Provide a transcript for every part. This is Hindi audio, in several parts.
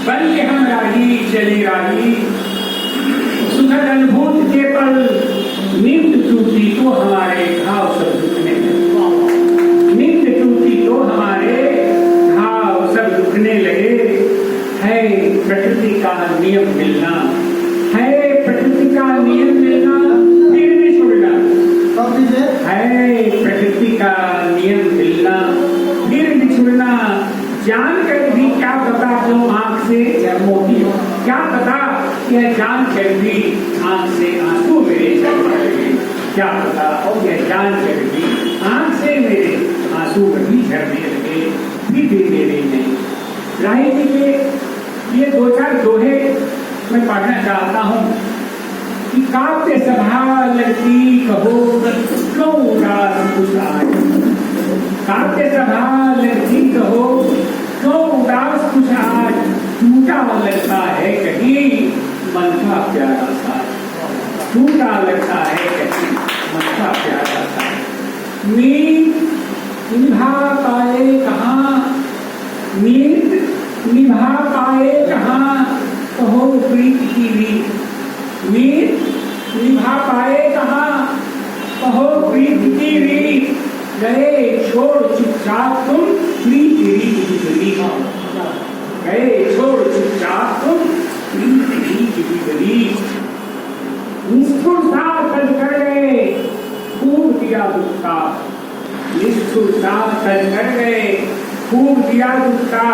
बन के हम राही चले राही, सुखद अनुभूत के पल नित्य टूटी तो हमारे घाव सब दुखने लगे, नित्य टूटी तो हमारे घाव सब दुखने लगे। है प्रकृति का नियम मिलना, है प्रकृति का नियम मिलना, फिर भी छोड़ना। है प्रकृति का नियम मिलना, फिर भी छोड़ना। जानकर भी क्या पता जो आंख से मोती हो, क्या पता यह जानकर भी आंख से आंसू मेरे झरने लगे, क्या पता और यह जानकर भी आंख से मेरे आंसू भी झरने लगे, फिर भी मेरे नहीं। राही जी के ये दो चार दोहे मैं पढ़ना चाहता हूँ कि काव्य सभा लड़की कहो क्यों उदास कुछ आज, काव्य सभा लड़की कहो क्यों उदास कुछ आज, टूटा लगता है कहीं मन का प्यारा सा, टूटा लगता है कहीं मन का प्यारा सा। नींद निभा पाए कहाँ, नींद निभा पाए कहाँ कहो प्रीत की रीत, नींद निभा पाए कहाँ कहो प्रीत की रीत, गए छोड़ चुपचाप तुम प्रीत रीत की रीत, गए छोड़ चुपचाप तुम प्रीत रीत की रीत। निष्ठुरता तज कर गए खूब दिया दुखता, निष्ठुरता तज कर गए खूब दिया दुखता,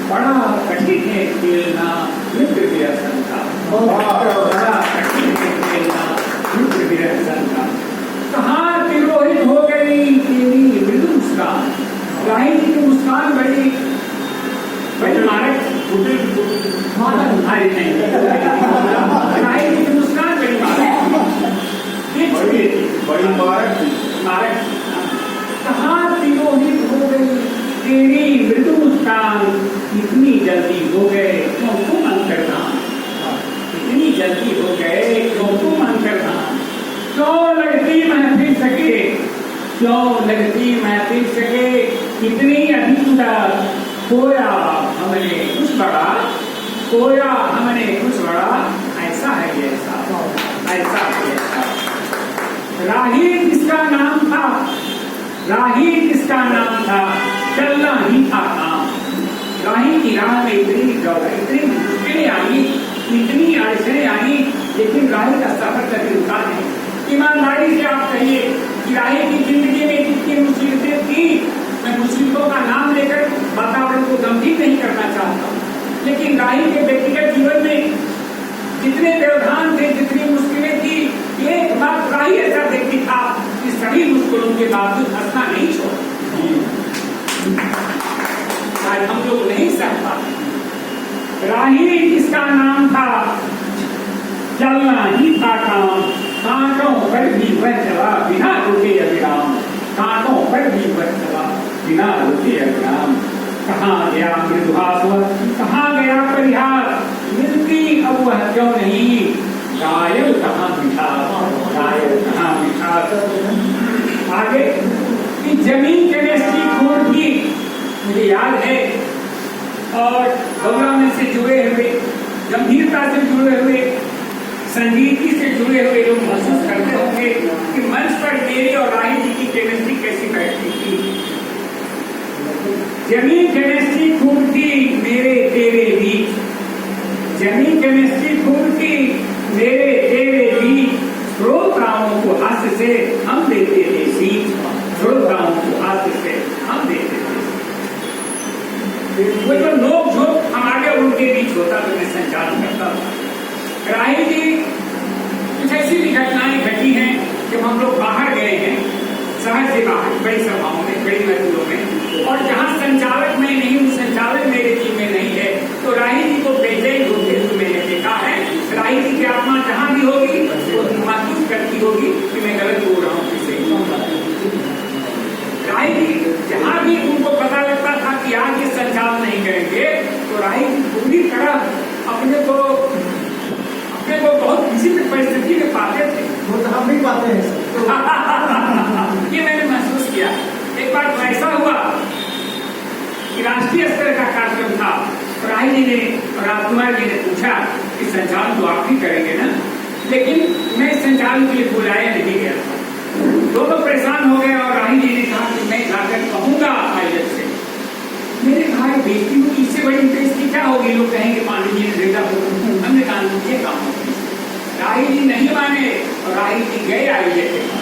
बड़ा कठिन है खेलना मित्र विरसन का, बड़ा कठिन है खेलना मित्र विरसन का। कहाँ तिरोहित हो गई तेरी मृदु मुस्कान, राही जी की मुस्कान बड़ी मारक भारी नहीं, राही जी की मुस्कान बड़ी मारक मारक। कहाँ तिरोहित हो गई तेरी मृदु मुस्कान, इतनी जल्दी हो गए क्यों तुम अंतर्धान, इतनी जल्दी हो गए क्यों तुम अंतर्धान। क्यों लगती महफिल सके, क्यों लगती महफिल सके, इतनी अधीनता खोया हमने कुछ बड़ा, खोया हमने कुछ बड़ा, ऐसा है ऐसा, ऐसा है ऐसा। राही जिसका नाम था, राही जिसका नाम था, चलना ही था काम। राही की राह में इतनी मुश्किलें आई, इतनी अड़चने आई, लेकिन राही का सफर कभी रुका नहीं। ईमानदारी से आप कहिए कि राही की जिंदगी में कितनी मुसीबतें थी। मैं मुसीबतों का नाम लेकर वातावरण को गंभीर नहीं करना चाहता हूँ, लेकिन राही के व्यक्तिगत जीवन में जितने व्यवधान थे, जितनी मुश्किलें थी, एक बात राही ऐसा व्यक्ति था कि सभी मुश्किलों के बावजूद हंसना नहीं छोड़ा। आज हम लोग नहीं सह पाते। राही जिसका नाम था, चलना ही था काम, कांटों पर भी वह चला बिना रुके अविराम, कांटों पर भी वह चला बिना रुके अविराम। कहाँ गया मृदुहास, कहाँ गया परिहास, मिलती अब वह क्यों नहीं, गायब कहाँ मिठास, गायब कहाँ मिठास। आगे कि जमीन केमिस्ट्री कोड भी मुझे याद है, और गौरव से जुड़े हुए, गंभीरता से जुड़े हुए, संगीति से जुड़े हुए लोग महसूस करते होंगे कि मंच पर मेरी और राही जी की केमिस्ट्री कैसी बैठती थी। जमीन केमिस्ट्री खूब थी मेरे तेरे बीच, जमीन केमिस्ट्री खूब थी मेरे तेरे बीच, श्रोताओं को हास्य से हम देते थे सीख, श्रोताओं को हास्य से हम देते थे। वो जो नोक झोंक हमारे और उनके बीच होता तो मैं संचालन करता था। राही जी कुछ ऐसी भी घटनाएं घटी हैं जब हम लोग बाहर गए हैं, शहर से बाहर, बड़ी सभाओं में, बड़ी महफिलों में, और जहाँ संचालक में नहीं हूँ, संचालक मेरे टीम में नहीं है, तो राही जी को बेचैन होते हुए मैंने देखा है। राही जी की आत्मा जहाँ भी होगी वो महसूस करती होगी कि मैं गलत बोल रहा हूँ, किसे राही जी जहाँ भी उनको पता लगता था कि आज ये संचालन नहीं करेंगे, तो राही जी पूरी तरह अपने को बहुत विचित्र परिस्थिति में पाते थे। वो तो हम भी पाते हैं ये मैंने महसूस किया। एक बार ऐसा हुआ कि राष्ट्रीय स्तर का कार्यक्रम था राही जी ने राजकुमार जी ने पूछा कि संचालन तो आप ही करेंगे ना, लेकिन मैं संचालन के लिए बुलाया नहीं गया था। दोनों परेशान हो गए और राही जी ने कहा कि मैं जाकर कहूंगा पायलट से। मैंने कहा बेटी को इससे बड़ी बेइज्जती क्या होगी, लोग कहेंगे पानी जी ने भेजा हो। हमने कहा ये काम राही जी नहीं माने और राही जी गए आइए के पास।